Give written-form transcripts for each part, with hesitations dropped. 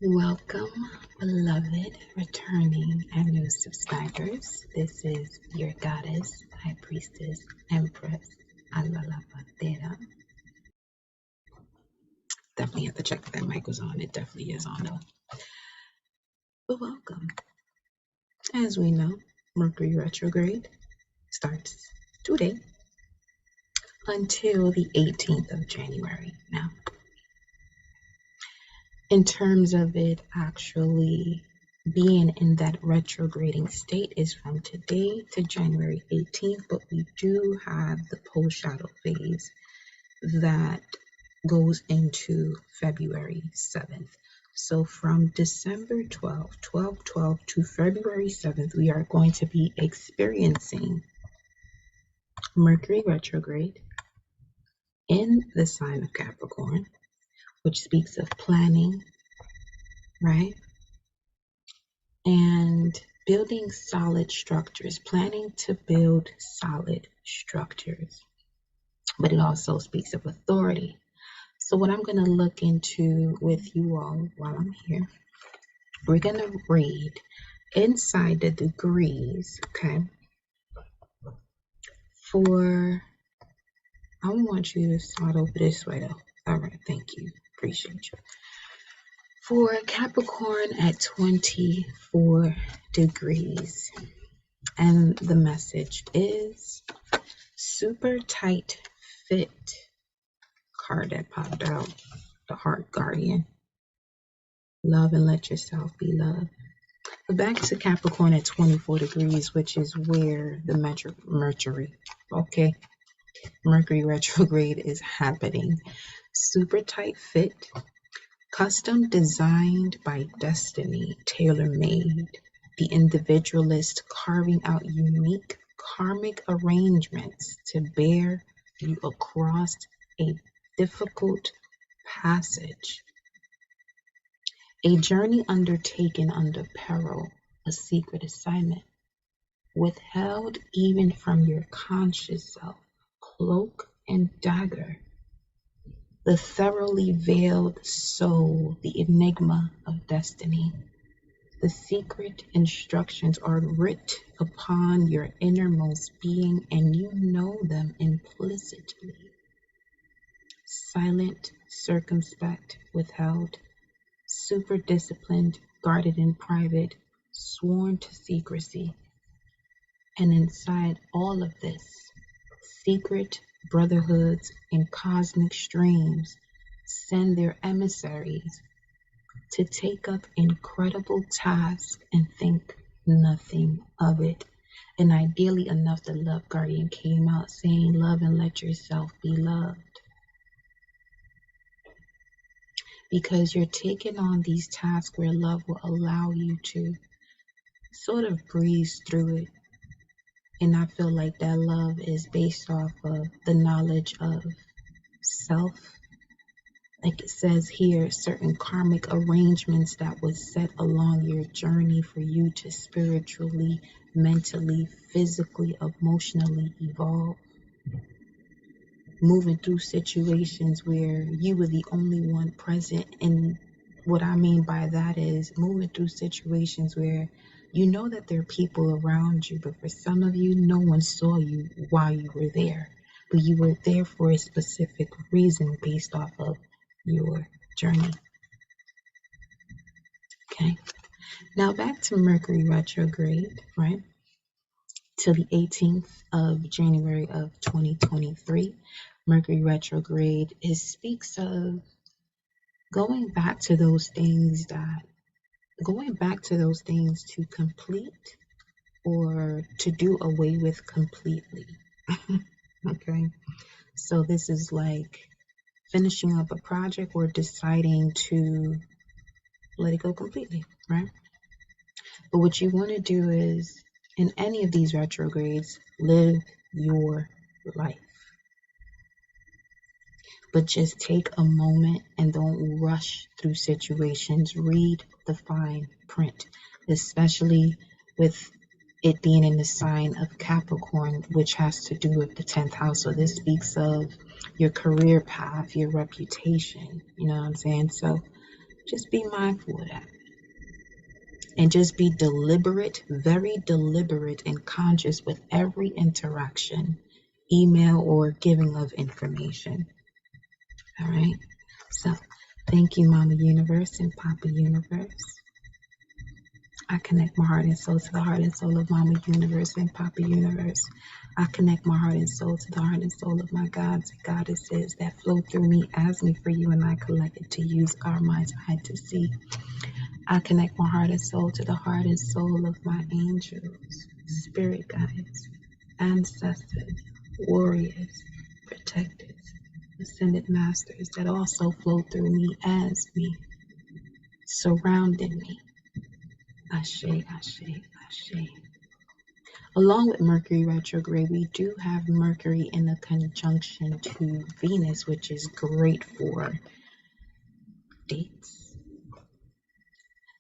Welcome, beloved, returning and new subscribers. This is your goddess, high priestess, empress, Alala Patera. Definitely have to check if that mic was on. It definitely is on though. But welcome. As we know, Mercury retrograde starts today until the 18th of January. Now, in terms of it actually being in that retrograding state is from today to January 18th, but we do have the post shadow phase that goes into February 7th. So from December 12 to February 7th, we are going to be experiencing Mercury retrograde in the sign of Capricorn, which speaks of planning, right? And building solid structures, planning to build solid structures. But it also speaks of authority. So, what I'm going to look into with you all while I'm here, we're going to read inside the degrees, okay? I want you to start over this way though. All right, thank you. Appreciate you. For Capricorn at 24 degrees. And the message is super tight fit card that popped out, the Heart Guardian. Love and let yourself be loved. But back to Capricorn at 24 degrees, which is where the Mercury retrograde is happening. Super tight fit, custom designed by destiny, tailor-made. The individualist carving out unique karmic arrangements to bear you across a difficult passage. A journey undertaken under peril, a secret assignment, withheld even from your conscious self, cloak and dagger. The thoroughly veiled soul, the enigma of destiny. The secret instructions are writ upon your innermost being, and you know them implicitly. Silent, circumspect, withheld, super disciplined, guarded in private, sworn to secrecy. And inside all of this, secret brotherhoods and cosmic streams send their emissaries to take up incredible tasks and think nothing of it. And ideally enough, the Love Guardian came out saying, love and let yourself be loved. Because you're taking on these tasks where love will allow you to sort of breeze through it. And I feel like that love is based off of the knowledge of self. Like it says here, certain karmic arrangements that was set along your journey for you to spiritually, mentally, physically, emotionally evolve. Moving through situations where you were the only one present. And what I mean by that is moving through situations where you know that there are people around you, but for some of you, no one saw you while you were there. But you were there for a specific reason based off of your journey. Okay. Now back to Mercury retrograde, right? Till the 18th of January of 2023. Mercury retrograde speaks of going back to those things to complete or to do away with completely. Okay. So this is like finishing up a project or deciding to let it go completely, right? But what you want to do is, in any of these retrogrades, live your life. But just take a moment and don't rush through situations. Read the fine print, especially with it being in the sign of Capricorn, which has to do with the 10th house. So this speaks of your career path, your reputation, you know what I'm saying? So Just be mindful of that. And just be deliberate, very deliberate and conscious with every interaction, email or giving of information. All right. So thank you, Mama Universe and Papa Universe. I connect my heart and soul to the heart and soul of Mama Universe and Papa Universe. I connect my heart and soul to the heart and soul of my gods and goddesses that flow through me as me for you and I collected to use our mind's eye to see. I connect my heart and soul to the heart and soul of my angels, spirit guides, ancestors, warriors, protectors, ascended masters that also flow through me as me, surrounding me. Ashe, ashe, ashe. Along with Mercury retrograde, we do have Mercury in a conjunction to Venus, which is great for dates,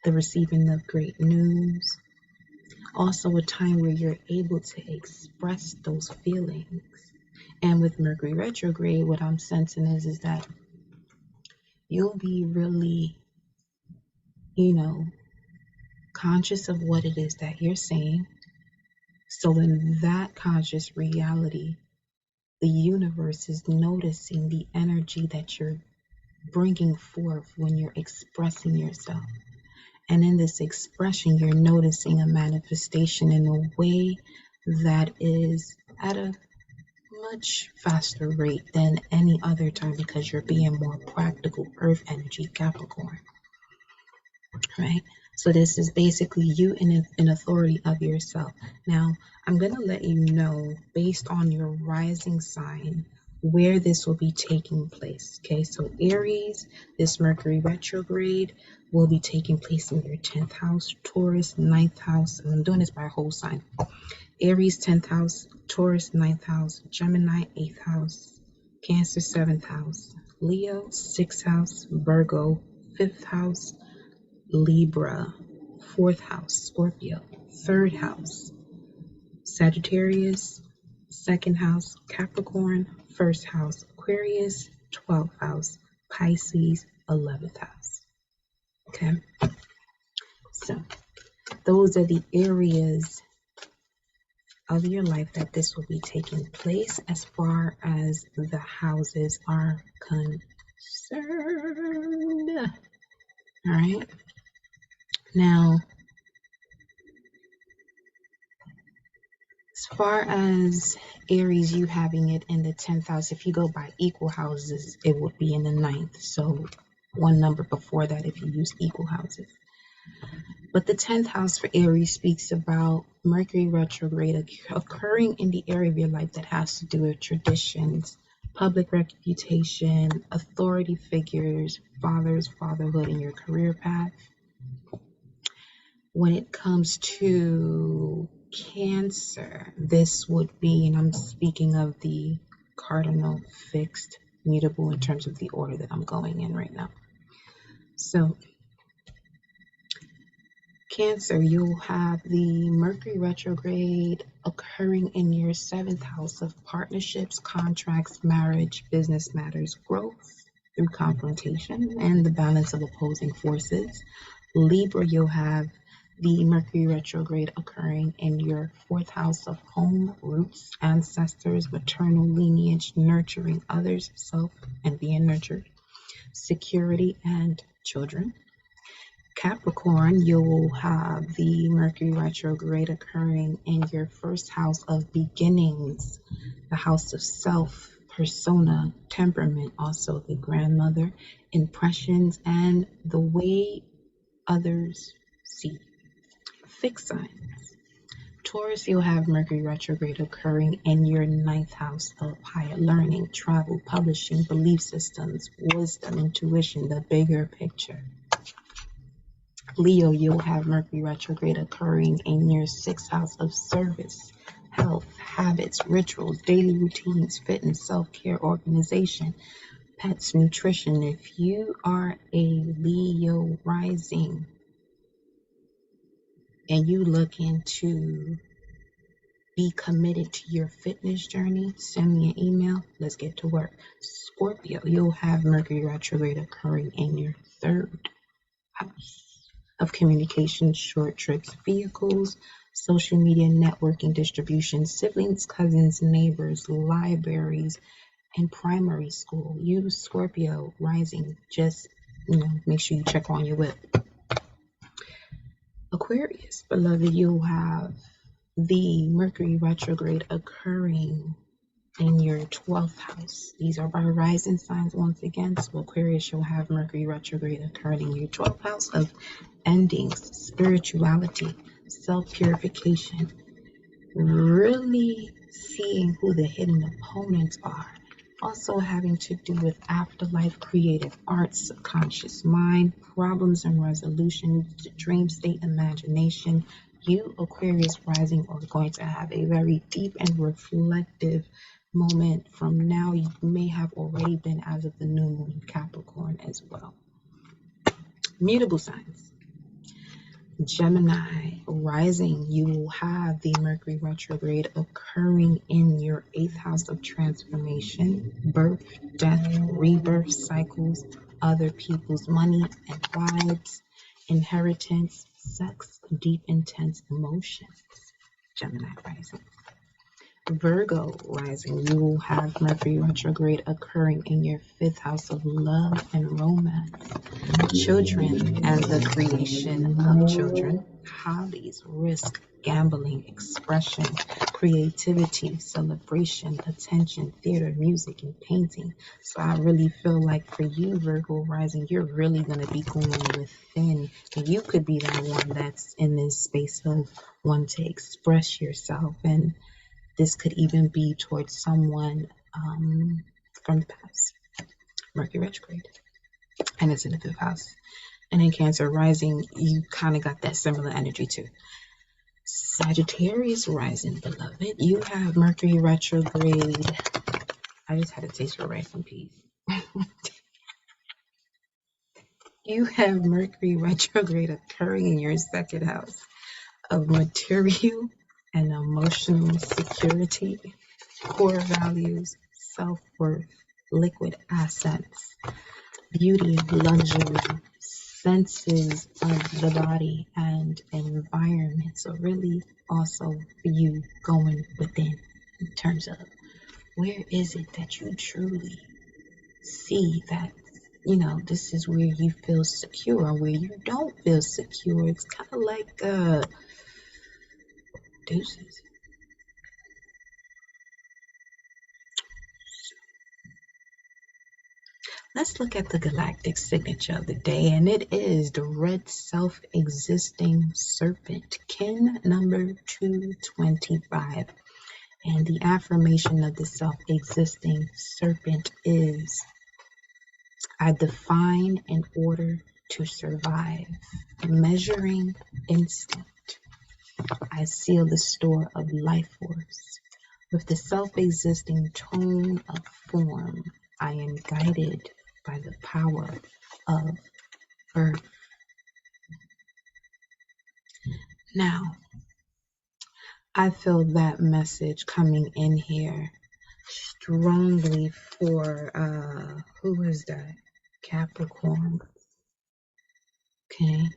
the receiving of great news, also a time where you're able to express those feelings. And with Mercury retrograde, what I'm sensing is that you'll be really, conscious of what it is that you're saying. So in that conscious reality, the universe is noticing the energy that you're bringing forth when you're expressing yourself. And in this expression, you're noticing a manifestation in a way that is at a much faster rate than any other time because you're being more practical, earth energy, Capricorn, right? So this is basically you in authority of yourself. Now, I'm going to let you know based on your rising sign where this will be taking place. Okay, so Aries, this Mercury retrograde will be taking place in your 10th house, Taurus, 9th house, and I'm doing this by whole sign. Aries, 10th house, Taurus, 9th house, Gemini, 8th house, Cancer, 7th house, Leo, 6th house, Virgo, 5th house, Libra, 4th house, Scorpio, 3rd house, Sagittarius, 2nd house, Capricorn, 1st house, Aquarius, 12th house, Pisces, 11th house. Okay, so those are the areas of your life that this will be taking place as far as the houses are concerned. All right. Now, as far as Aries, you having it in the 10th house, if you go by equal houses, it would be in the 9th. So one number before that if you use equal houses. But the 10th house for Aries speaks about Mercury retrograde occurring in the area of your life that has to do with traditions, public reputation, authority figures, fathers, fatherhood, and your career path. When it comes to Cancer, this would be, and I'm speaking of the cardinal, fixed, mutable in terms of the order that I'm going in right now. So Cancer, you'll have the Mercury retrograde occurring in your 7th house of partnerships, contracts, marriage, business matters, growth through confrontation, and the balance of opposing forces. Libra, you'll have the Mercury retrograde occurring in your 4th house of home, roots, ancestors, maternal lineage, nurturing others, self, and being nurtured, security, and children. Capricorn, you will have the Mercury retrograde occurring in your 1st house of beginnings, the house of self, persona, temperament, also the grandmother, impressions, and the way others see. Fixed signs. Taurus, you'll have Mercury retrograde occurring in your 9th house of higher learning, travel, publishing, belief systems, wisdom, intuition, the bigger picture. Leo, you'll have Mercury retrograde occurring in your 6th house of service, health, habits, rituals, daily routines, fitness, self-care, organization, pets, nutrition. If you are a Leo rising and you looking to be committed to your fitness journey, send me an email. Let's get to work. Scorpio, you'll have Mercury retrograde occurring in your 3rd house of communication, short trips, vehicles, social media, networking, distribution, siblings, cousins, neighbors, libraries, and primary school. You, Scorpio, rising, just, make sure you check on your whip. Aquarius, beloved, you have the Mercury retrograde occurring in your 12th house. These are by rising signs once again. So Aquarius, you'll have Mercury retrograde occurring in your 12th house of endings, spirituality, self-purification, really seeing who the hidden opponents are. Also having to do with afterlife, creative arts, subconscious mind, problems and resolution, dream state, imagination. You, Aquarius rising, are going to have a very deep and reflective moment from now. You may have already been as of the new moon in Capricorn as well. Mutable signs. Gemini rising, you will have the Mercury retrograde occurring in your 8th house of transformation, birth, death, rebirth cycles, other people's money and vibes, inheritance, sex, deep, intense emotions. Gemini rising. Virgo rising, you will have Mercury retrograde occurring in your 5th house of love and romance, children and the creation of children, hobbies, risk, gambling, expression, creativity, celebration, attention, theater, music, and painting. So I really feel like for you, Virgo rising, you're really going to be going within. And you could be that one that's in this space of wanting to express yourself, and this could even be towards someone from the past. Mercury retrograde. And it's in the 5th house. And in Cancer rising, you kind of got that similar energy too. Sagittarius rising, beloved. You have Mercury retrograde. I just had a taste for rice and peas. You have Mercury retrograde occurring in your 2nd house of material and emotional security, core values, self-worth, liquid assets, beauty, luxury, senses of the body and environment. So really also for you going within in terms of where is it that you truly see that, this is where you feel secure, and where you don't feel secure. It's kind of like deuces. Let's look at the galactic signature of the day, and it is the red self-existing serpent, kin number 225. And the affirmation of the self-existing serpent is, I define in order to survive, measuring instinct. I seal the store of life force. With the self-existing tone of form, I am guided by the power of earth. Now, I feel that message coming in here strongly for, who is that? Capricorn. Okay.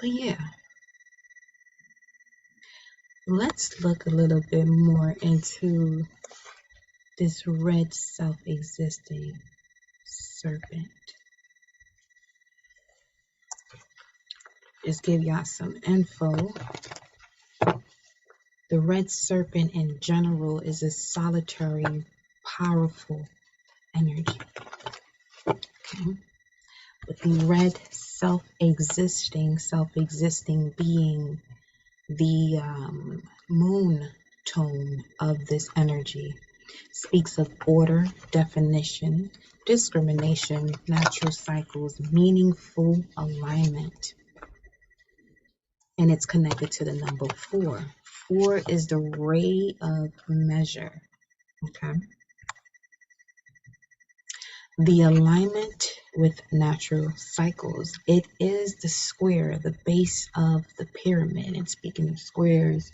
But yeah, let's look a little bit more into this red self-existing serpent. Just give y'all some info. The red serpent in general is a solitary, powerful energy. Okay. With the red self-existing being the moon tone of this energy, speaks of order, definition, discrimination, natural cycles, meaningful alignment. And it's connected to the number 4. 4 is the ray of measure. Okay. The alignment with natural cycles. It is the square, the base of the pyramid. And speaking of squares,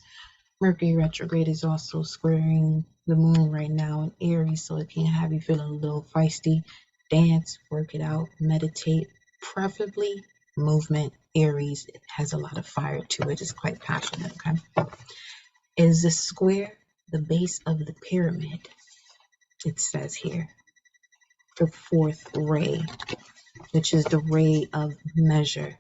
Mercury retrograde is also squaring the moon right now in Aries, so it can have you feeling a little feisty. Dance, work it out, meditate, preferably movement. Aries has a lot of fire to it. It's quite passionate, okay? Is the square the base of the pyramid? It says here, the fourth ray, which is the ray of measure.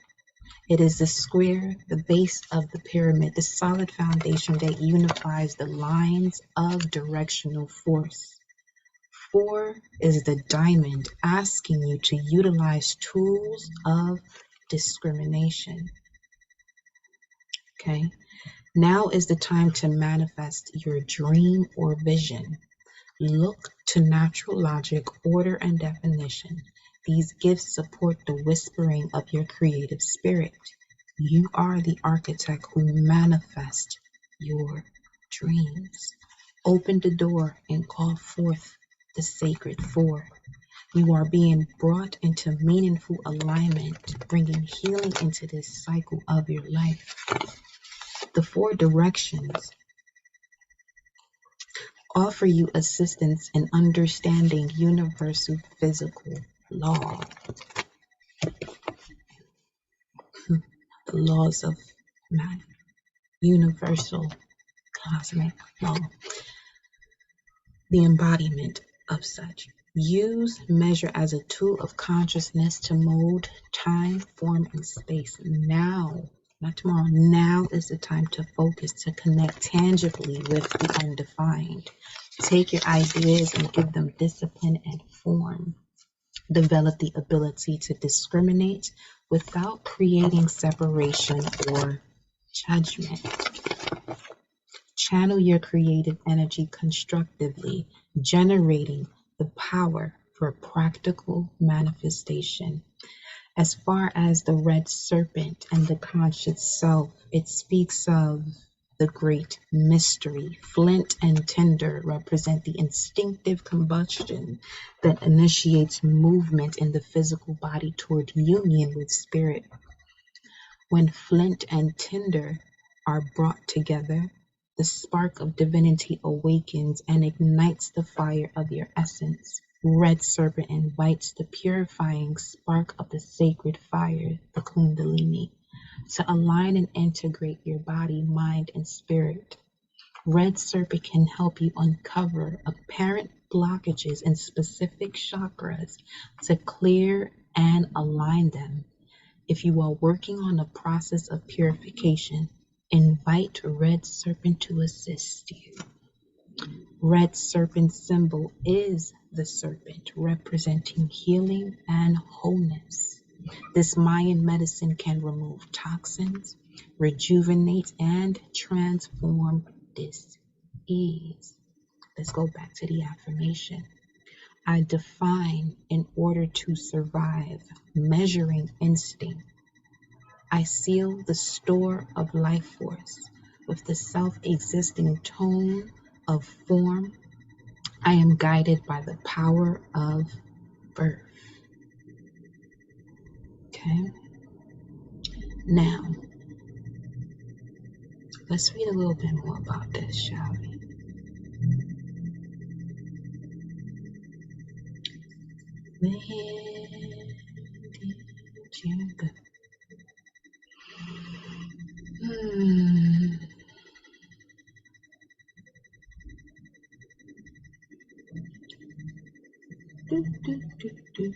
It is the square, the base of the pyramid, the solid foundation that unifies the lines of directional force. 4 is the diamond, asking you to utilize tools of discrimination. Okay? Now is the time to manifest your dream or vision. Look to natural logic, order, and definition. These gifts support the whispering of your creative spirit. You are the architect who manifests your dreams. Open the door and call forth the sacred 4. You are being brought into meaningful alignment, bringing healing into this cycle of your life. The 4 directions offer you assistance in understanding universal physical law, the laws of man, universal cosmic law, the embodiment of such. Use measure as a tool of consciousness to mold time, form, and space. Now, not tomorrow, now is the time to focus, to connect tangibly with the undefined. Take your ideas and give them discipline and form. Develop the ability to discriminate without creating separation or judgment. Channel your creative energy constructively, generating the power for practical manifestation. As far as the red serpent and the conscious self, it speaks of the great mystery. Flint and tinder represent the instinctive combustion that initiates movement in the physical body toward union with spirit. When flint and tinder are brought together, the spark of divinity awakens and ignites the fire of your essence. Red serpent invites the purifying spark of the sacred fire, the Kundalini, to align and integrate your body, mind, and spirit. Red serpent can help you uncover apparent blockages in specific chakras to clear and align them. If you are working on a process of purification, invite red serpent to assist you. Red serpent symbol is the serpent, representing healing and wholeness. This Mayan medicine can remove toxins, rejuvenate, and transform dis-ease. Let's go back to the affirmation. I define in order to survive, measuring instinct. I seal the store of life force with the self-existing tone of form. I am guided by the power of birth. Okay. Now, let's read a little bit more about this, shall we? Where did you go? Do, do, do, do.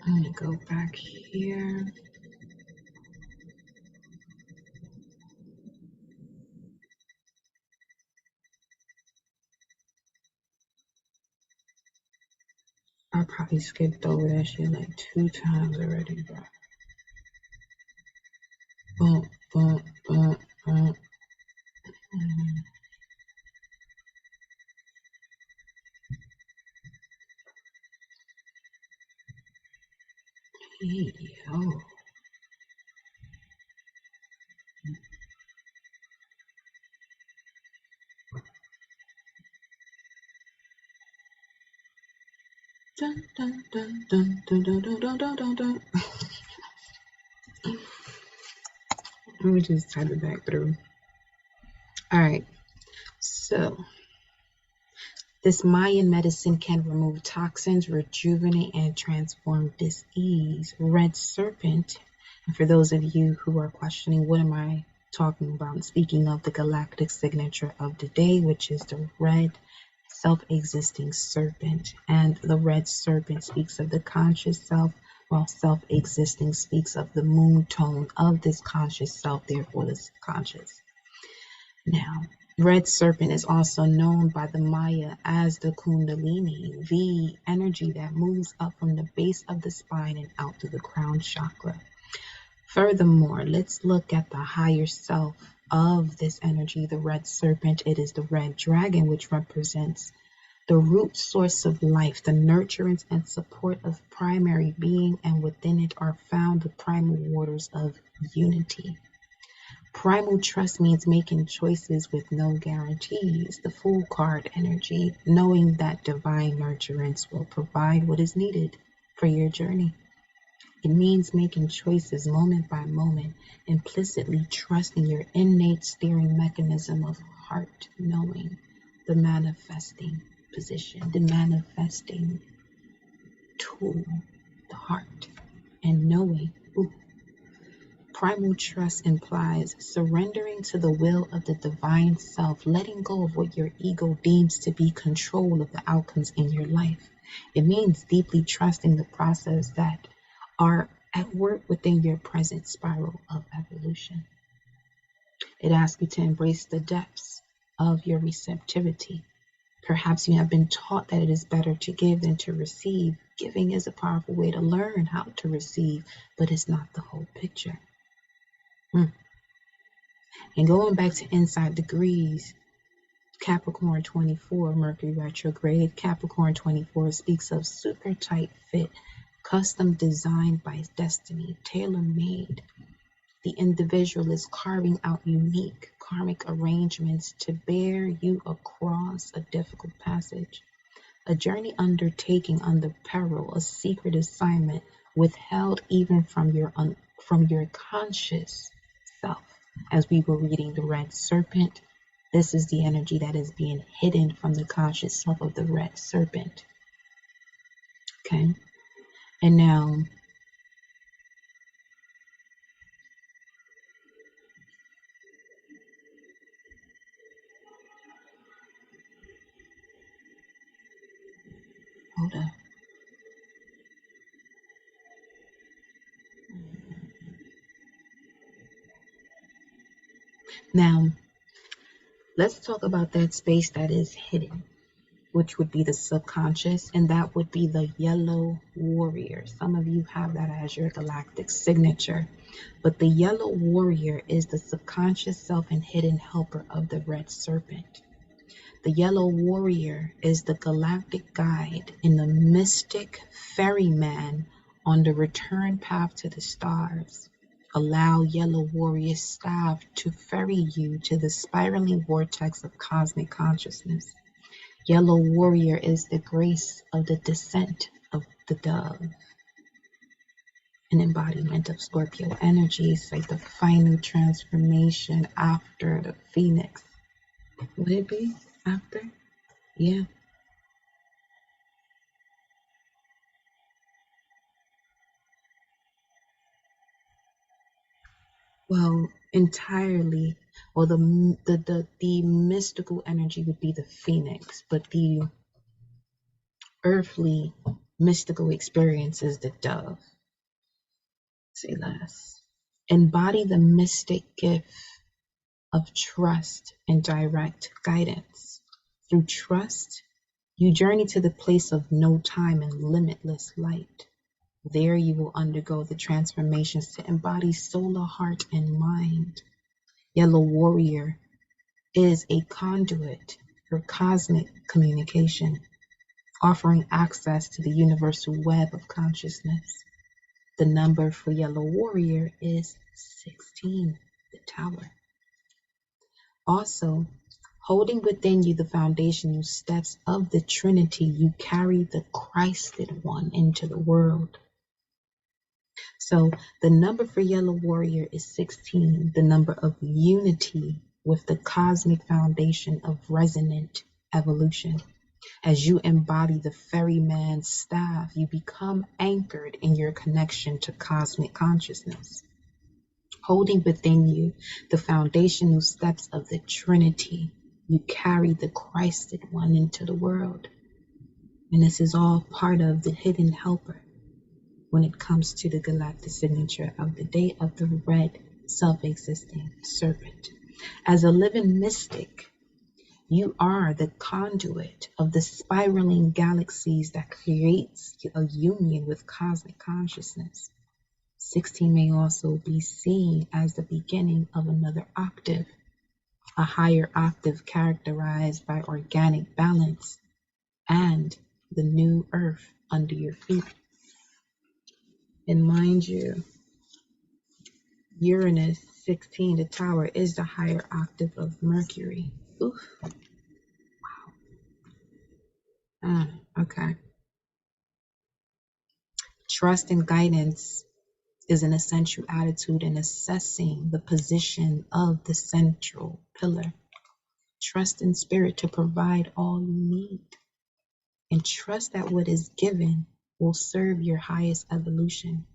I'm gonna go back here. I probably skipped over that shit like 2 times already, bro. Boom, boom, boom, boom. Hey, yo. Dun, dun, dun, dun, dun, dun, dun, dun, dun, dun, dun. Let me just type it back through. All right. So this Mayan medicine can remove toxins, rejuvenate, and transform dis-ease. Red serpent, and for those of you who are questioning, what am I talking about? I'm speaking of the galactic signature of the day, which is the red self-existing serpent. And the red serpent speaks of the conscious self, while self-existing speaks of the moon tone of this conscious self, therefore the subconscious. Now, red serpent is also known by the Maya as the Kundalini, the energy that moves up from the base of the spine and out to the crown chakra. Furthermore, let's look at the higher self of this energy, the red serpent. It is the red dragon, which represents the root source of life, the nurturance and support of primary being, and within it are found the primal waters of unity. Primal trust means making choices with no guarantees. The Fool card energy, knowing that divine nurturance will provide what is needed for your journey. It means making choices moment by moment, implicitly trusting your innate steering mechanism of heart, knowing the manifesting position, the manifesting tool, the heart, and knowing. Primal trust implies surrendering to the will of the divine self, letting go of what your ego deems to be control of the outcomes in your life. It means deeply trusting the process that are at work within your present spiral of evolution. It asks you to embrace the depths of your receptivity. Perhaps you have been taught that it is better to give than to receive. Giving is a powerful way to learn how to receive, but it's not the whole picture. And going back to inside degrees, Capricorn 24, Mercury retrograde, Capricorn 24 speaks of super tight fit, custom designed by destiny, tailor-made. The individual is carving out unique karmic arrangements to bear you across a difficult passage, a journey undertaking under peril, a secret assignment withheld even from your conscious self. As we were reading the red serpent, this is the energy that is being hidden from the conscious self of the red serpent. Okay, and now hold up. Now let's talk about that space that is hidden, which would be the subconscious, and that would be the yellow warrior. Some of you have that as your galactic signature, but the yellow warrior is the subconscious self and hidden helper of the red serpent. The yellow warrior is the galactic guide and the mystic ferryman on the return path to the stars. Allow yellow warrior's staff to ferry you to the spiraling vortex of cosmic consciousness. Yellow warrior is the grace of the descent of the dove, an embodiment of Scorpio energies, like the final transformation after the phoenix. Would it be after? Yeah. Well, entirely, or the mystical energy would be the phoenix, but the earthly mystical experience is the dove. Say less. Embody the mystic gift of trust and direct guidance. Through trust, you journey to the place of no time and limitless light. There you will undergo the transformations to embody solar heart and mind. Yellow warrior is a conduit for cosmic communication, offering access to the universal web of consciousness. The number for yellow warrior is 16, the tower. Also, Holding within you the foundational steps of the Trinity, you carry the Christed one into the world. So the number for Yellow Warrior is 16, the number of unity with the cosmic foundation of resonant evolution. As you embody the ferryman's staff, you become anchored in your connection to cosmic consciousness. Holding within you the foundational steps of the Trinity, you carry the Christed one into the world. And this is all part of the hidden helper when it comes to the galactic signature of the day of the red self-existing serpent. As a living mystic, you are the conduit of the spiraling galaxies that creates a union with cosmic consciousness. 16 may also be seen as the beginning of another octave, a higher octave characterized by organic balance and the new earth under your feet. And mind you, Uranus 16, the tower, is the higher octave of Mercury. Oof. Wow. Okay. Trust and guidance is an essential attitude in assessing the position of the central pillar. Trust in spirit to provide all you need. And trust that what is given will serve your highest evolution.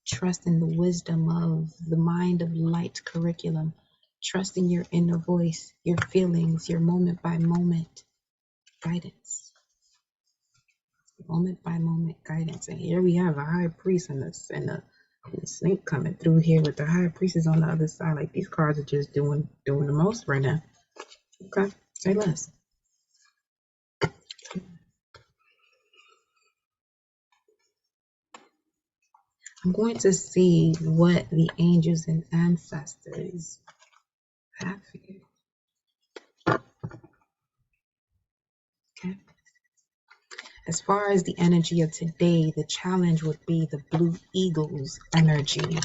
Trust in the wisdom of the mind of light curriculum. Trust in your inner voice, your feelings, your moment by moment guidance. Moment by moment guidance. And here we have a high priest and a snake coming through here with the high priestess on the other side. Like these cards are just doing the most right now. Okay, say less. I'm going to see what the angels and ancestors have for you. Okay. As far as the energy of today, the challenge would be the Blue Eagle's energy,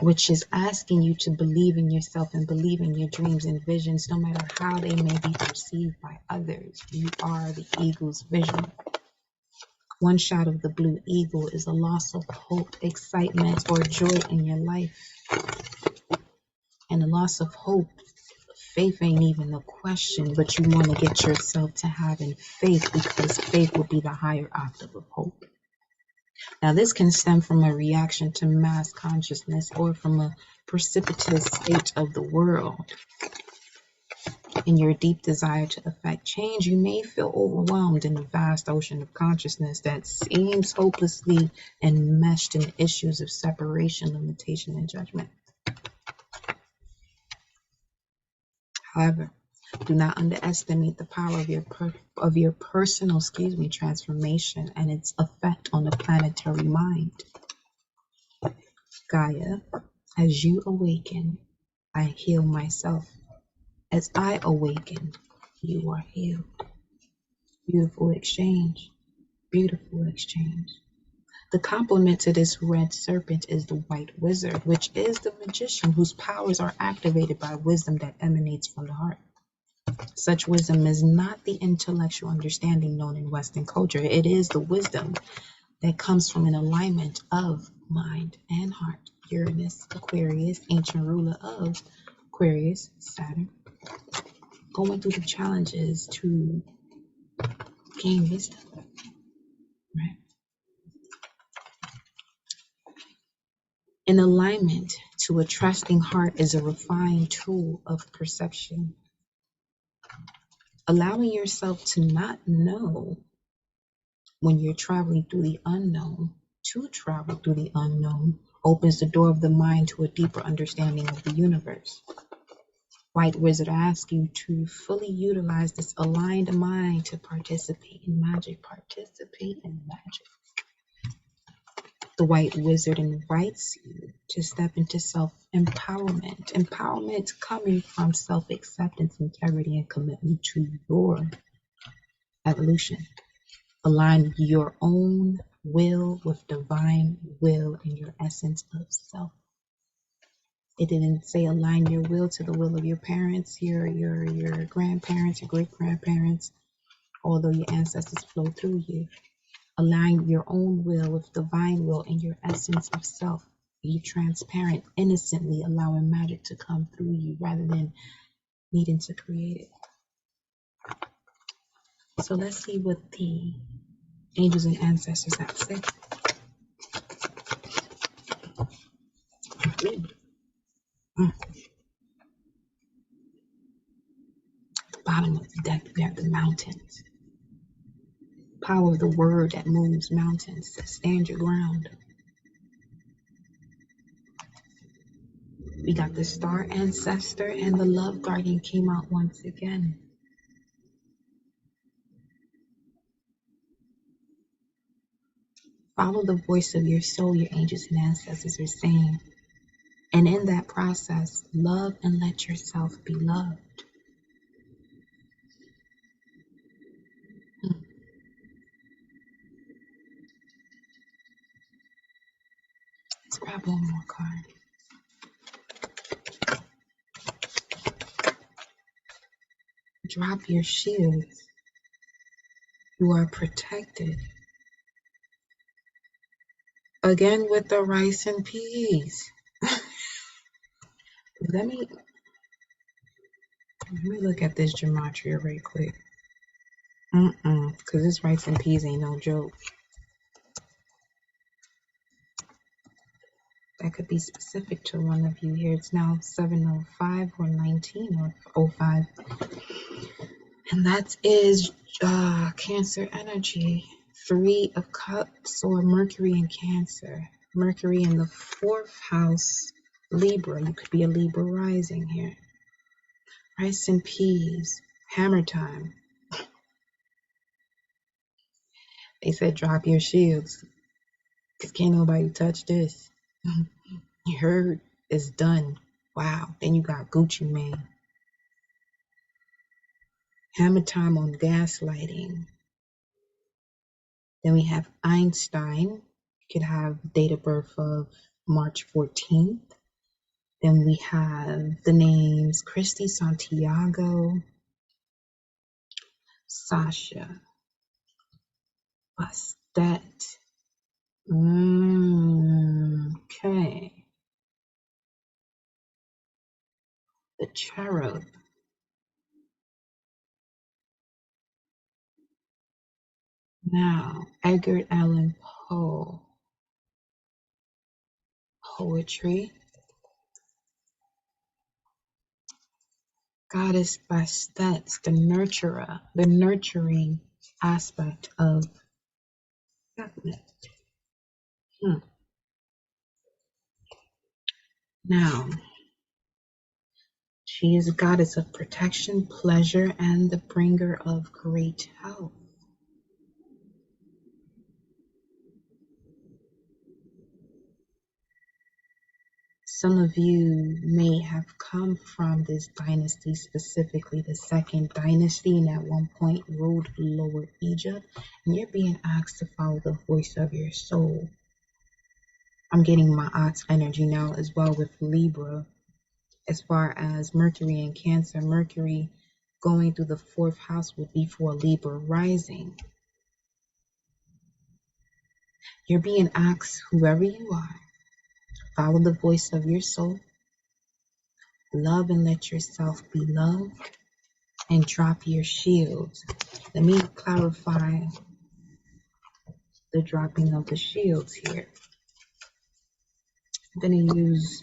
which is asking you to believe in yourself and believe in your dreams and visions, no matter how they may be perceived by others. You are the eagle's vision. One shot of the Blue Eagle is a loss of hope, excitement, or joy in your life. And a loss of hope, faith ain't even a question, but you want to get yourself to having faith, because faith will be the higher octave of hope. Now, this can stem from a reaction to mass consciousness or from a precipitous state of the world. In your deep desire to effect change, you may feel overwhelmed in the vast ocean of consciousness that seems hopelessly enmeshed in issues of separation, limitation, and judgment. However, do not underestimate the power of your personal transformation and its effect on the planetary mind. Gaia, as you awaken, I heal myself. As I awaken, you are healed. Beautiful exchange. Beautiful exchange. The complement to this red serpent is the white wizard, which is the magician whose powers are activated by wisdom that emanates from the heart. Such wisdom is not the intellectual understanding known in Western culture. It is the wisdom that comes from an alignment of mind and heart. Uranus, Aquarius, ancient ruler of Aquarius, Saturn, going through the challenges to gain wisdom, right? An alignment to a trusting heart is a refined tool of perception. Allowing yourself to not know when you're traveling through the unknown, to travel through the unknown, opens the door of the mind to a deeper understanding of the universe. White Wizard asks you to fully utilize this aligned mind to participate in magic. Participate in magic. The White Wizard invites you to step into self-empowerment. Empowerment coming from self-acceptance, integrity, and commitment to your evolution. Align your own will with divine will in your essence of self. It didn't say align your will to the will of your parents, your grandparents, your great grandparents, although your ancestors flow through you. Align your own will with divine will and your essence of self. Be transparent, innocently allowing magic to come through you rather than needing to create it. So let's see what the angels and ancestors have to say. Mm. Bottom of the deck, we have the mountains. Power of the word that moves mountains. Stand your ground. We got the star ancestor and the love guardian came out once again. Follow the voice of your soul, your angels and ancestors are saying. And in that process, love and let yourself be loved. Let's grab one more card. Drop your shields. You are protected. Again with the rice and peas. Let me look at this gematria right quick. Because this rice and peas ain't no joke. That could be specific to one of you here. It's now 7:05 or 19 or 05. And that is Cancer energy. 3 of Cups or Mercury in Cancer. Mercury in the 4th house, Libra. You could be a Libra rising here. Rice and peas. Hammer time. They said drop your shields. Because can't nobody touch this. You heard? It's done. Wow. Then you got Gucci Mane. Hammer time on gaslighting. Then we have Einstein. You could have date of birth of March 14th. Then we have the names Christy Santiago, Sasha, Bastet. Okay. The Cherub. Now, Edgar Allan Poe. Poetry. Goddess Bastet, the nurturer, the nurturing aspect of Sekhmet. Now, she is a goddess of protection, pleasure, and the bringer of great health. Some of you may have come from this dynasty, specifically the second dynasty, and at one point ruled Lower Egypt, and you're being asked to follow the voice of your soul. I'm getting my aunt's energy now as well with Libra. As far as Mercury and Cancer, Mercury going through the 4th house would be for Libra rising. You're being asked, whoever you are, follow the voice of your soul, love and let yourself be loved, and drop your shields. Let me clarify the dropping of the shields here. I'm going to use,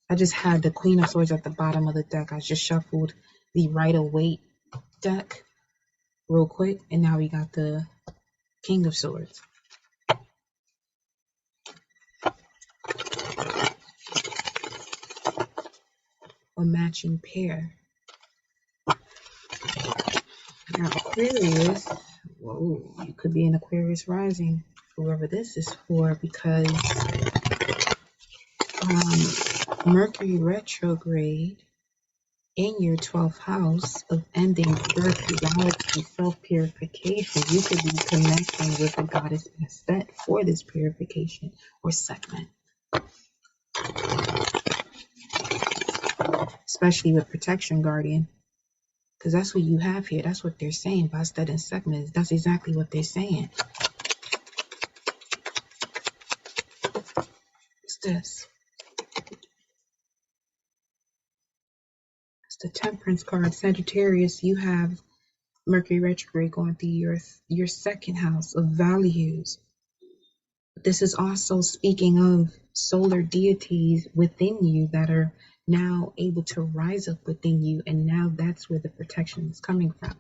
I just had the Queen of Swords at the bottom of the deck. I just shuffled the Rider-Waite deck real quick, and now we got the King of Swords. A matching pair. Now Aquarius, whoa, you could be an Aquarius rising, whoever this is for, because Mercury retrograde in your 12th house of ending spirituality, self-purification. You could be connecting with the goddess Bastet for this purification or segment. especially with protection guardian, because that's what you have here. That's what they're saying. Bastet and segments. That's exactly what they're saying. What's this? It's the Temperance card. Sagittarius, you have Mercury retrograde going through your second house of values. This is also speaking of solar deities within you that are now able to rise up within you, and now that's where the protection is coming from.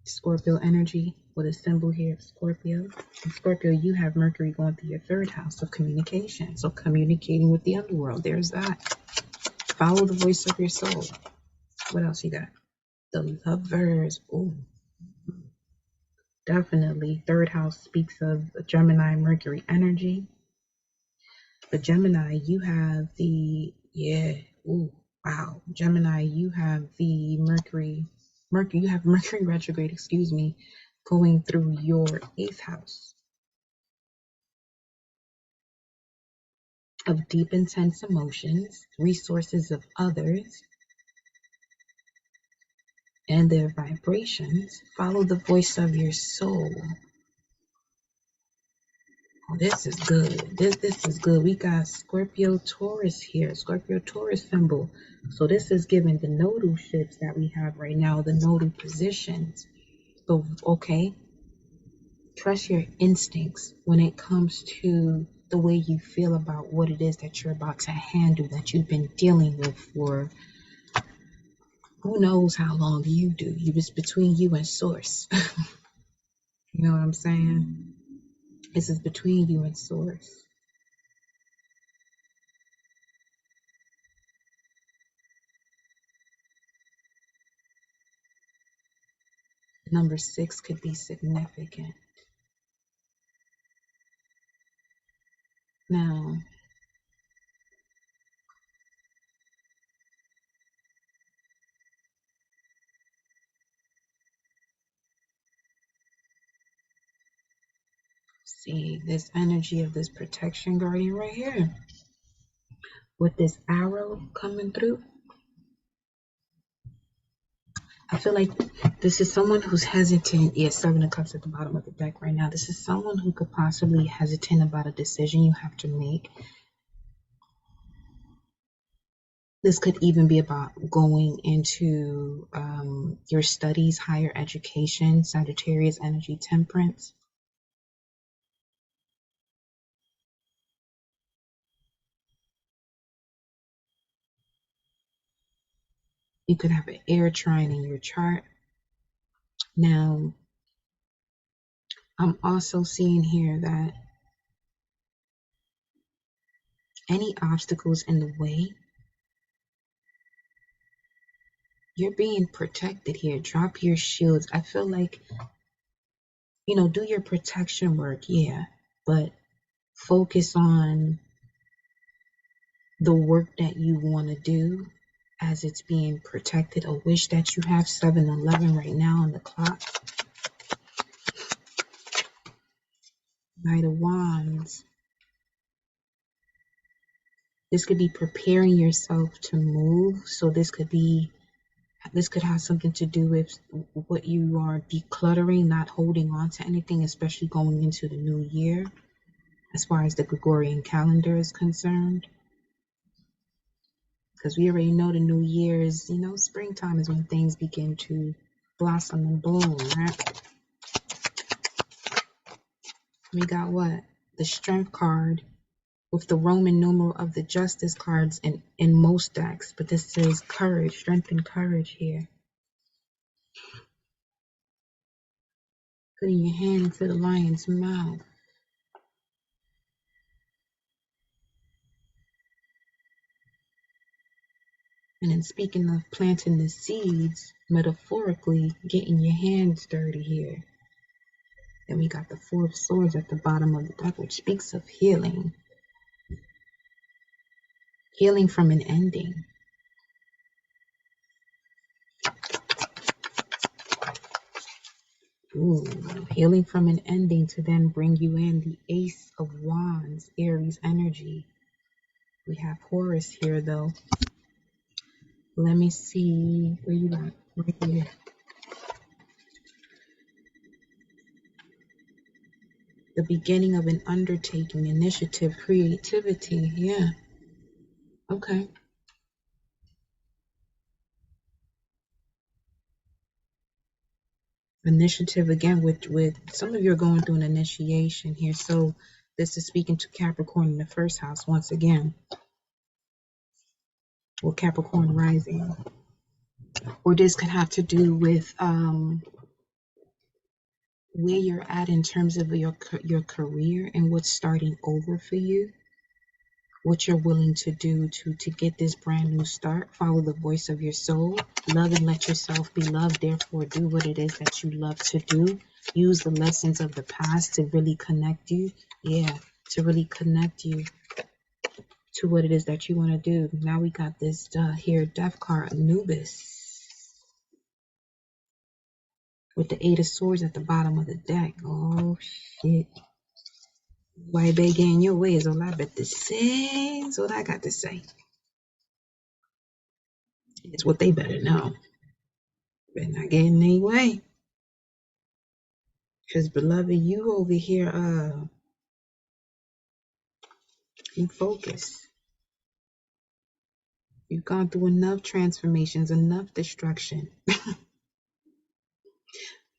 Scorpio energy with a symbol here of Scorpio. In Scorpio, you have Mercury going through your third house of communication. So communicating with the underworld, there's that. Follow the voice of your soul. What else you got? The Lovers. Ooh. Definitely. Third house speaks of Gemini, Mercury energy. But Gemini, you have the, ooh, wow. Gemini, you have the you have Mercury retrograde, excuse me, going through your eighth house of deep, intense emotions, resources of others, and their vibrations. Follow the voice of your soul. Oh, this is good. This is good. We got Scorpio Taurus here. Scorpio Taurus symbol. So this is giving the nodal shifts that we have right now, the nodal positions. So, okay, trust your instincts when it comes to the way you feel about what it is that you're about to handle, that you've been dealing with for who knows how long you do. It's between you and source. You know what I'm saying? This is between you and source. Number 6 could be significant. Now, see this energy of this protection guardian right here with this arrow coming through. I feel like this is someone who's hesitant. Yeah, 7 of Cups at the bottom of the deck right now. This is someone who could possibly hesitant about a decision you have to make. This could even be about going into your studies, higher education, Sagittarius energy, Temperance. You could have an air trine in your chart. Now, I'm also seeing here that any obstacles in the way, you're being protected here. Drop your shields. I feel like, do your protection work, yeah, but focus on the work that you want to do as it's being protected. A wish that you have, 7-11 right now on the clock. Knight of Wands. This could be preparing yourself to move. So this could have something to do with what you are decluttering, not holding on to anything, especially going into the new year, as far as the Gregorian calendar is concerned. Because we already know the new year is, springtime is when things begin to blossom and bloom, right? We got what? The Strength card with the Roman numeral of the Justice cards in most decks. But this says courage, strength and courage here. Putting your hand into the lion's mouth. And then speaking of planting the seeds, metaphorically, getting your hands dirty here. Then we got the 4 of Swords at the bottom of the deck, which speaks of healing. Healing from an ending. Ooh, healing from an ending to then bring you in the Ace of Wands, Aries energy. We have Horus here, though. Let me see where you at. Right here. The beginning of an undertaking, initiative, creativity. Yeah. Okay. Initiative again with some of you are going through an initiation here. So this is speaking to Capricorn in the first house once again. Or Capricorn rising. Or this could have to do with where you're at in terms of your career and what's starting over for you. What you're willing to do to get this brand new start. Follow the voice of your soul. Love and let yourself be loved. Therefore, do what it is that you love to do. Use the lessons of the past to really connect you. Yeah, to really connect you to what it is that you want to do. Now we got this here death card, Anubis, with the Eight of Swords at the bottom of the deck. Oh shit. Why they get in your way is all I bet to say. That's what I got to say. It's what they better know. Better not get in their way. Because beloved, you over here, you focus. You've gone through enough transformations, enough destruction.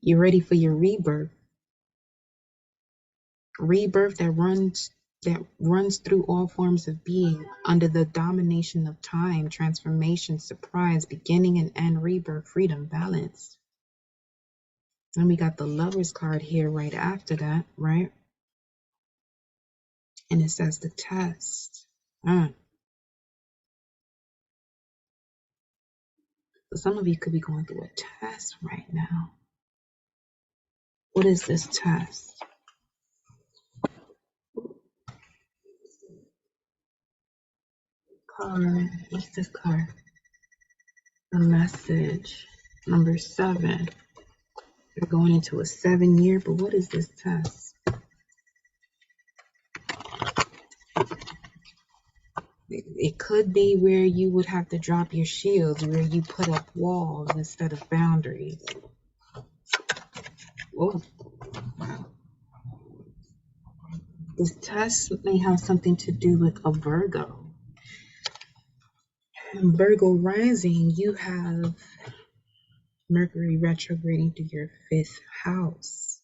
You're ready for your rebirth. Rebirth that runs through all forms of being under the domination of time, transformation, surprise, beginning and end, rebirth, freedom, balance. And we got the Lovers card here right after that, right? And it says the test. So some of you could be going through a test right now. What is this test? Card. What's this card? The message. Number 7. You're going into a 7-year, but what is this test? It could be where you would have to drop your shields, where you put up walls instead of boundaries. Whoa. This test may have something to do with a Virgo. Virgo rising, you have Mercury retrograding through your 5th house.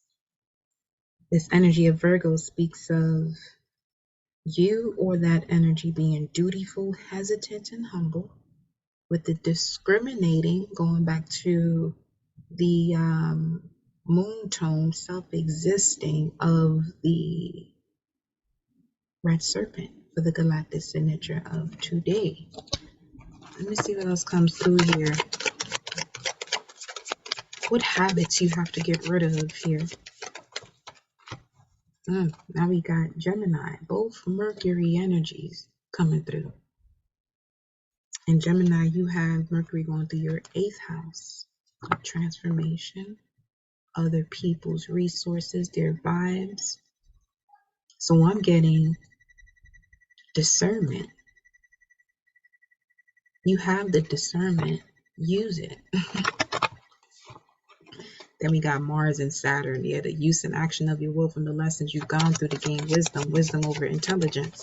This energy of Virgo speaks of you or that energy being dutiful, hesitant, and humble, with the discriminating, going back to the moon tone, self-existing of the red serpent for the galactic signature of today. Let me see what else comes through here. What habits you have to get rid of here? Now we got Gemini, both Mercury energies coming through. In Gemini, you have Mercury going through your 8th house. Transformation, other people's resources, their vibes. So I'm getting discernment. You have the discernment, use it. Then we got Mars and Saturn. Yeah, the use and action of your will from the lessons you've gone through to gain wisdom, wisdom over intelligence.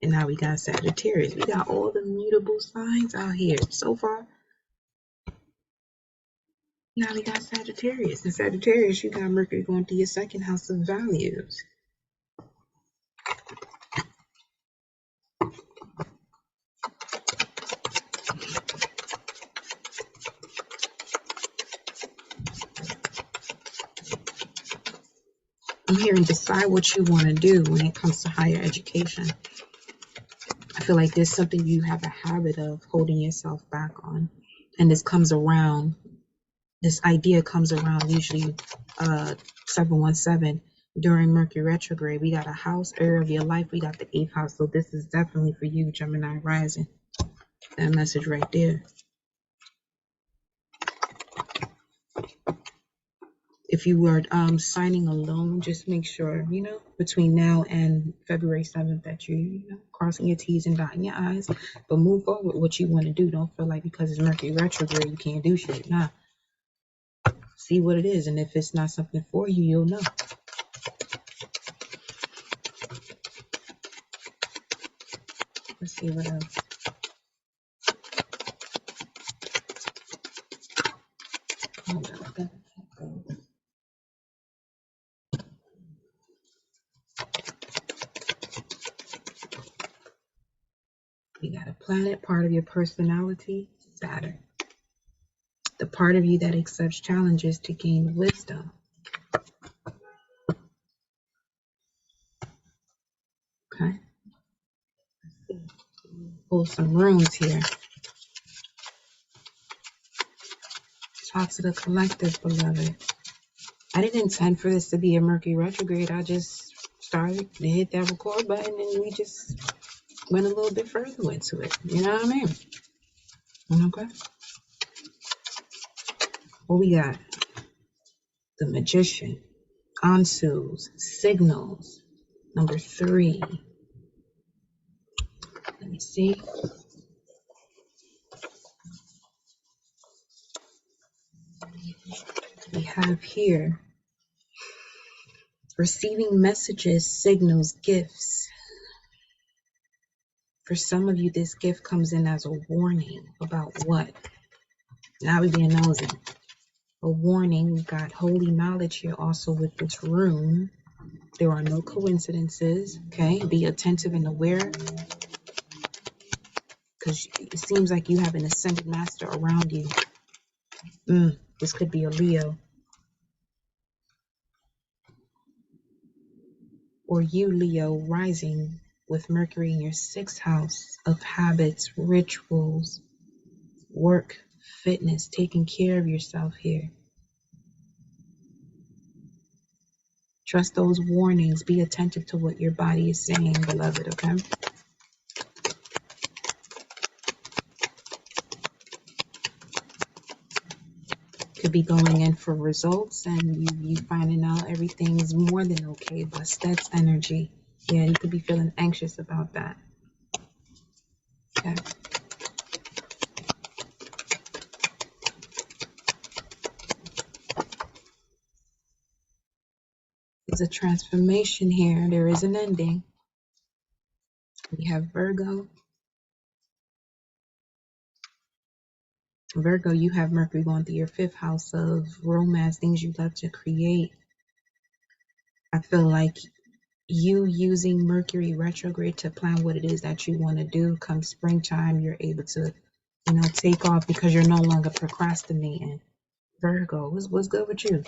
And now we got Sagittarius. We got all the mutable signs out here so far. Now we got Sagittarius. In Sagittarius, you got Mercury going through your 2nd house of values. I'm hearing decide what you want to do when it comes to higher education. I feel like there's something you have a habit of holding yourself back on. And this idea comes around usually 717 during Mercury retrograde. We got a house, area of your life. We got the 8th house. So this is definitely for you, Gemini rising. That message right there. If you were signing a loan, just make sure, between now and February 7th that crossing your T's and dotting your I's. But move forward with what you want to do. Don't feel like because it's Mercury retrograde, you can't do shit. Nah. See what it is. And if it's not something for you, you'll know. Let's see what else. Hold on. We got a planet, part of your personality, Saturn. The part of you that accepts challenges to gain wisdom. Okay. Pull some runes here. Talk to the collective, beloved. I didn't intend for this to be a Mercury retrograde. I just started to hit that record button and we just went a little bit further into it. You know what I mean? Okay. What we got? The Magician. Ansus. Signals. Number 3. Let me see. We have here receiving messages, signals, gifts. For some of you, this gift comes in as a warning about what? Now we being nosy. A warning. We got holy knowledge here also with this rune. There are no coincidences. Okay, be attentive and aware, because it seems like you have an ascended master around you. This could be a Leo. Or you, Leo, rising with Mercury in your 6th house of habits, rituals, work, fitness, taking care of yourself here. Trust those warnings. Be attentive to what your body is saying, beloved, okay? Could be going in for results and you finding out everything's more than okay, but that's energy. Yeah, you could be feeling anxious about that. Okay. There's a transformation here. There is an ending. We have Virgo. Virgo, you have Mercury going through your 5th house of romance, things you love to create. I feel like you using Mercury retrograde to plan what it is that you want to do. Come springtime, you're able to, take off because you're no longer procrastinating. Virgo, what's good with you?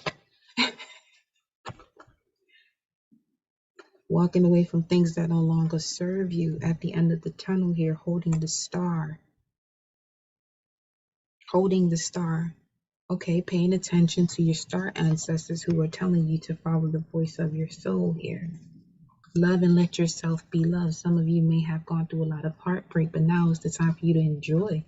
Walking away from things that no longer serve you. At the end of the tunnel here, holding the star. Holding the star. Okay, paying attention to your star ancestors who are telling you to follow the voice of your soul here. Love and let yourself be loved. Some of you may have gone through a lot of heartbreak, but now is the time for you to enjoy.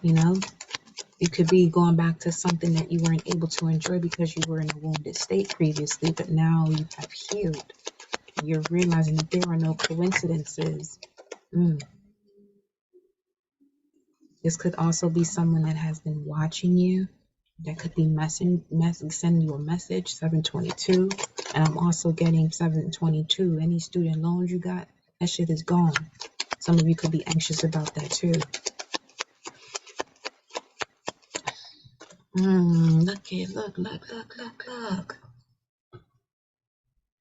You could be going back to something that you weren't able to enjoy because you were in a wounded state previously, but now you have healed. You're realizing that there are no coincidences. This could also be someone that has been watching you. That could be sending you a message, 722. And I'm also getting 722. Any student loans you got, that shit is gone. Some of you could be anxious about that too. Look.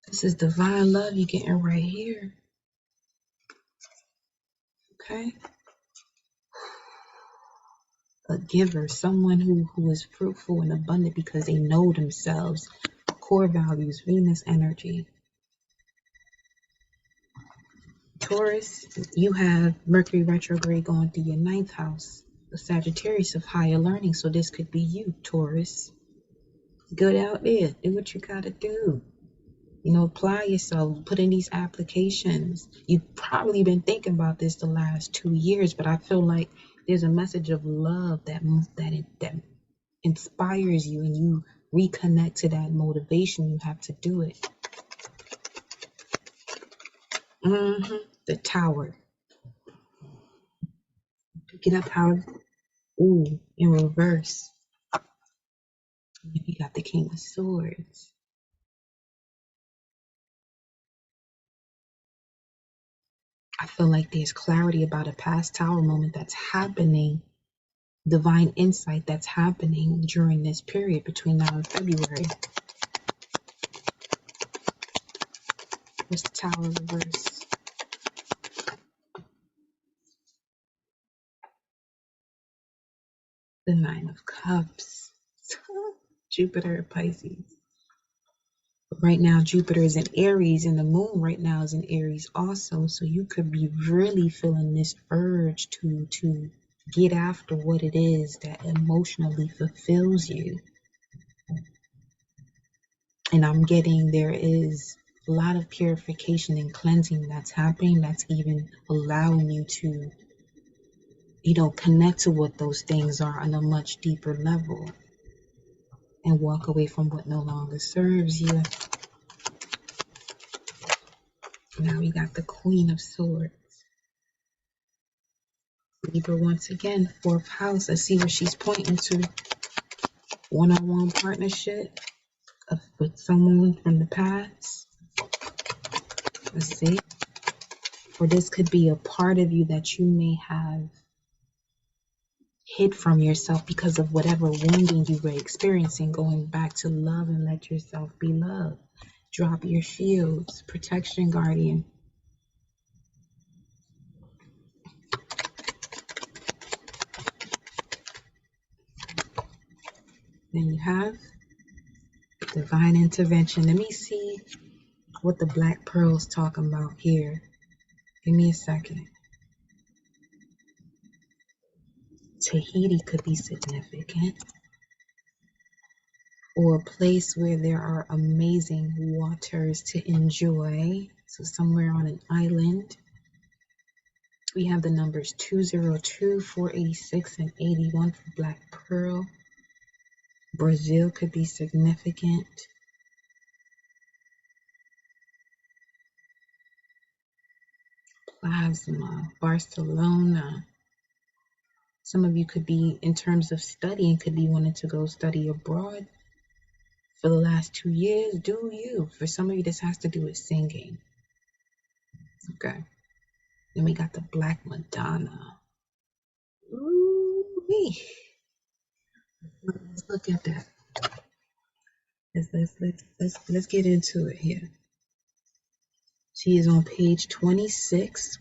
This is divine love you're getting right here. Okay. A giver, someone who is fruitful and abundant because they know themselves. Core values, Venus energy. Taurus, you have Mercury retrograde going through your 9th house. The Sagittarius of higher learning. So this could be you, Taurus. Good out there. Do what you gotta do. Apply yourself. Put in these applications. You've probably been thinking about this the last 2 years, but I feel like there's a message of love that inspires you, and you reconnect to that motivation, you have to do it. The Tower. Pick it up, Howard. Ooh, in reverse. You got the King of Swords. I feel like there's clarity about a past Tower moment that's happening, divine insight that's happening during this period between now and February. What's the Tower reverse? The Nine of Cups. Jupiter, Pisces. Right now, Jupiter is in Aries, and the moon right now is in Aries also. So you could be really feeling this urge to get after what it is that emotionally fulfills you. And I'm getting there is a lot of purification and cleansing that's happening, that's even allowing you to, connect to what those things are on a much deeper level and walk away from what no longer serves you. Now we got the Queen of Swords. Libra once again, 4th house. Let's see what she's pointing to. One-on-one partnership with someone from the past. Let's see. Or this could be a part of you that you may have hid from yourself because of whatever wounding you were experiencing. Going back to love and let yourself be loved. Drop your shields. Protection guardian. Then you have divine intervention. Let me see what the black pearl's talking about here. Give me a second. Tahiti could be significant, or a place where there are amazing waters to enjoy. So somewhere on an island. We have the numbers 202, 486, and 81 for black pearl. Brazil could be significant. Plasma, Barcelona. Some of you could be, in terms of studying, could be wanting to go study abroad for the last 2 years. Do you? For some of you, this has to do with singing. Okay. Then we got the Black Madonna. Ooh-wee. Let's look at that. Let's get into it here. She is on page 26,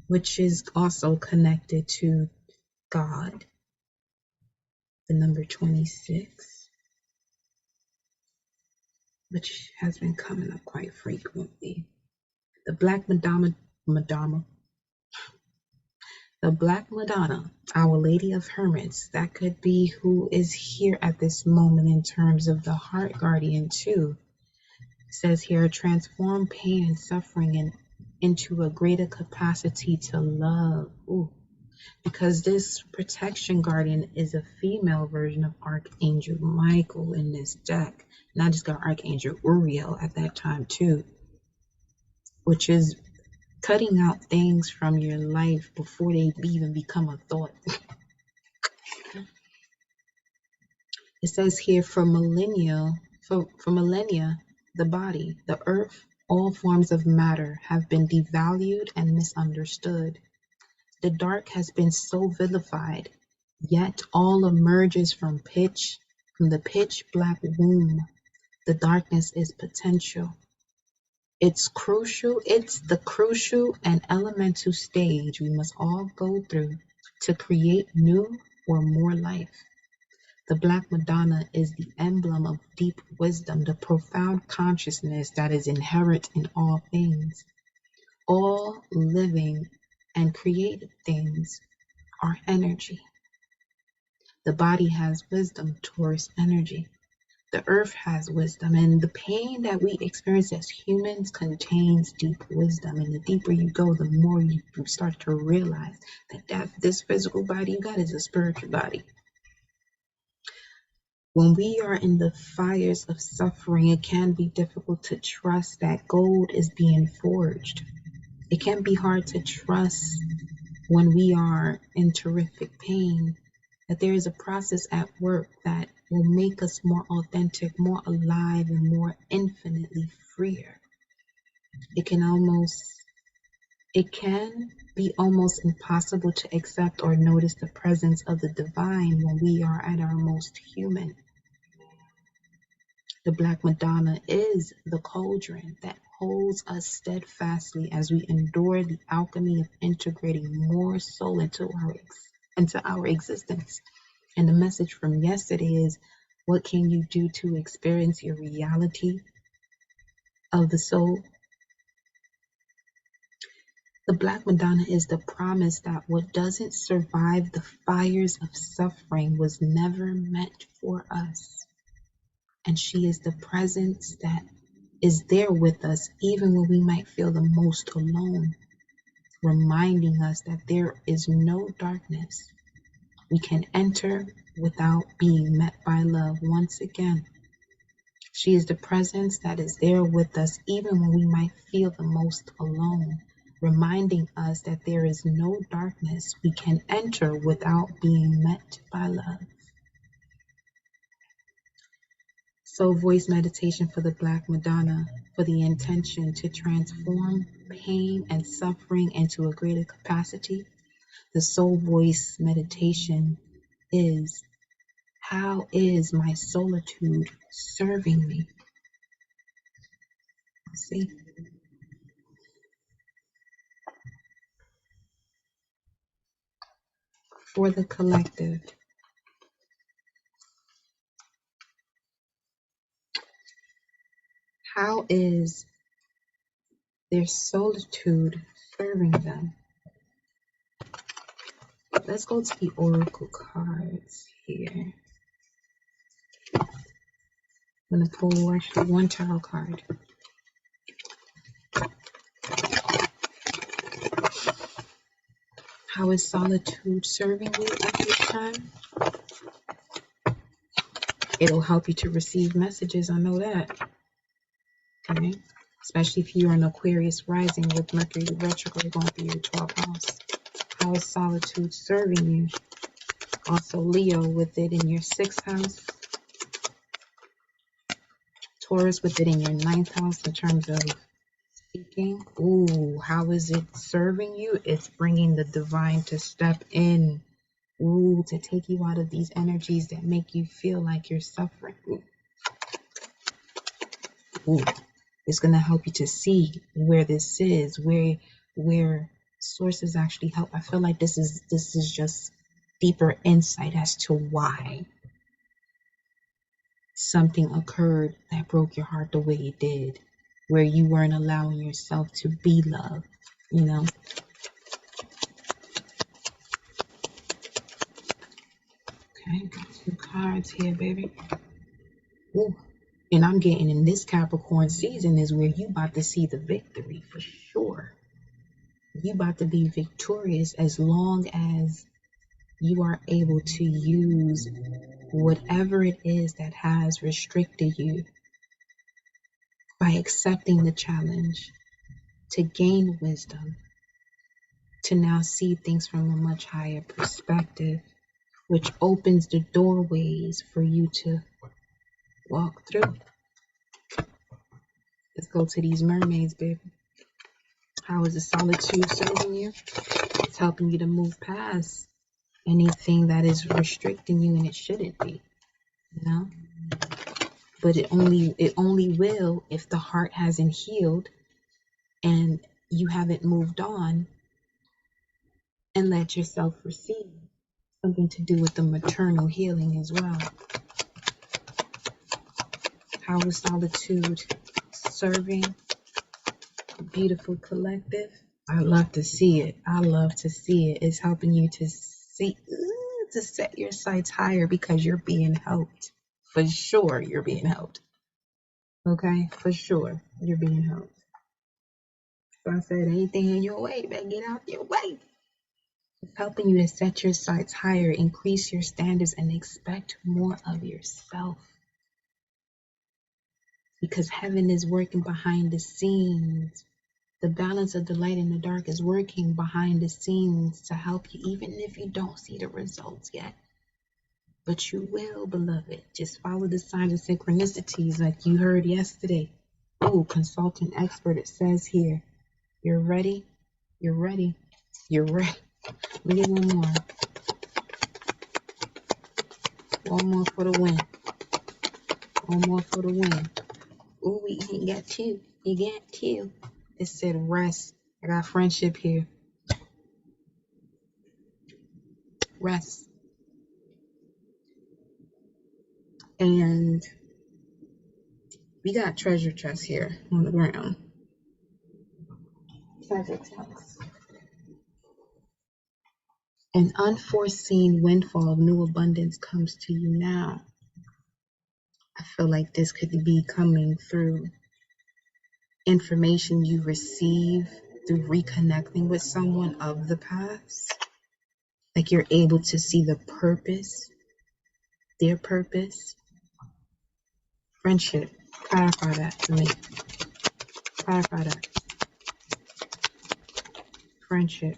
which is also connected to God. The number 26, which has been coming up quite frequently. The Black Madonna, the Black Madonna, Our Lady of Hermits. That could be who is here at this moment in terms of the heart guardian too. It says here, transform pain and suffering into a greater capacity to love. Ooh. Because this protection guardian is a female version of Archangel Michael in this deck. And I just got Archangel Uriel at that time too, which is cutting out things from your life before they even become a thought. It says here, for millennia, the body, the earth, all forms of matter have been devalued and misunderstood. The dark has been so vilified, yet all emerges from the pitch black womb. The darkness is potential. It's the crucial and elemental stage we must all go through to create new or more life. The Black Madonna is the emblem of deep wisdom, the profound consciousness that is inherent in all things. All living and created things are energy. The body has wisdom, Taurus energy. The earth has wisdom, and the pain that we experience as humans contains deep wisdom. And the deeper you go, the more you start to realize that this physical body you got is a spiritual body. When we are in the fires of suffering, it can be difficult to trust that gold is being forged. It can be hard to trust when we are in terrific pain that there is a process at work that will make us more authentic, more alive, and more infinitely freer. It can be almost impossible to accept or notice the presence of the divine when we are at our most human. The Black Madonna is the cauldron that holds us steadfastly as we endure the alchemy of integrating more soul into our existence. And the message from yesterday is, what can you do to experience your reality of the soul? The Black Madonna is the promise that what doesn't survive the fires of suffering was never meant for us. And she is the presence that is there with us even when we might feel the most alone, reminding us that there is no darkness we can enter without being met by love. Once again, she is the presence that is there with us even when we might feel the most alone, reminding us that there is no darkness we can enter without being met by love. Soul voice meditation for the Black Madonna, for the intention to transform pain and suffering into a greater capacity. The soul voice meditation is, how is my solitude serving me? See? For the collective. How is their solitude serving them? Let's go to the oracle cards here. I'm going to pull actually one tarot card. How is solitude serving you at this time? It'll help you to receive messages, I know that. Okay? Especially if you're an Aquarius rising with Mercury retrograde going through your 12th house. How is solitude serving you? Also Leo with it in your 6th house. Taurus with it in your 9th house in terms of speaking. Ooh, how is it serving you? It's bringing the divine to step in. Ooh, to take you out of these energies that make you feel like you're suffering. Ooh. It's going to help you to see where this is, where sources actually help. I feel like this is just deeper insight as to why something occurred that broke your heart the way it did, where you weren't allowing yourself to be loved, you know? Okay, got 2 cards here, baby. Ooh. And I'm getting in this Capricorn season is where you about to see the victory for sure. You about to be victorious as long as you are able to use whatever it is that has restricted you by accepting the challenge to gain wisdom, to now see things from a much higher perspective, which opens the doorways for you to walk through. Let's go to these mermaids, baby. How is the solitude serving you? It's helping you to move past anything that is restricting you, and it shouldn't be, you know? But it only will if the heart hasn't healed and you haven't moved on and let yourself receive. Something to do with the maternal healing as well. How is solitude serving a beautiful collective? I love to see it. I love to see it. It's helping you to see, to set your sights higher because you're being helped. For sure, you're being helped. Okay? For sure, you're being helped. So I said, anything in your way, better get out your way. It's helping you to set your sights higher, increase your standards, and expect more of yourself. Because heaven is working behind the scenes. The balance of the light and the dark is working behind the scenes to help you, even if you don't see the results yet. But you will, beloved. Just follow the signs and synchronicities like you heard yesterday. Oh, consultant expert, it says here. You're ready. You're ready. You're ready. We get one more. One more for the win. One more for the win. Oh, we ain't got two. You got two. It said rest. I got friendship here. Rest. And we got treasure chest here on the ground. Treasure chest. An unforeseen windfall of new abundance comes to you now. I feel like this could be coming through information you receive through reconnecting with someone of the past. Like you're able to see the purpose, their purpose. Friendship. Clarify that for me. Clarify that. Friendship.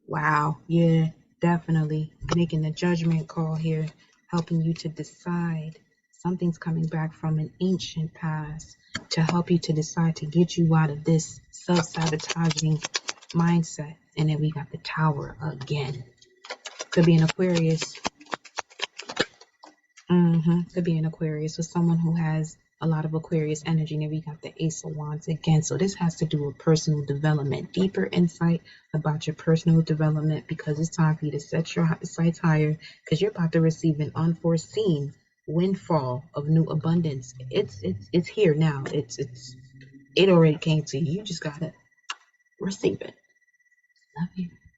Wow. Yeah, definitely. Making a judgment call here, helping you to decide. Something's coming back from an ancient past to help you to decide to get you out of this self-sabotaging mindset. And then we got the Tower again. Could be an Aquarius. Could be an Aquarius, or someone who has a lot of Aquarius energy. And then we got the Ace of Wands again. So this has to do with personal development, deeper insight about your personal development, because it's time for you to set your sights higher, because you're about to receive an unforeseen windfall of new abundance. It's here now. It already came to you. You just gotta receive it. Love you.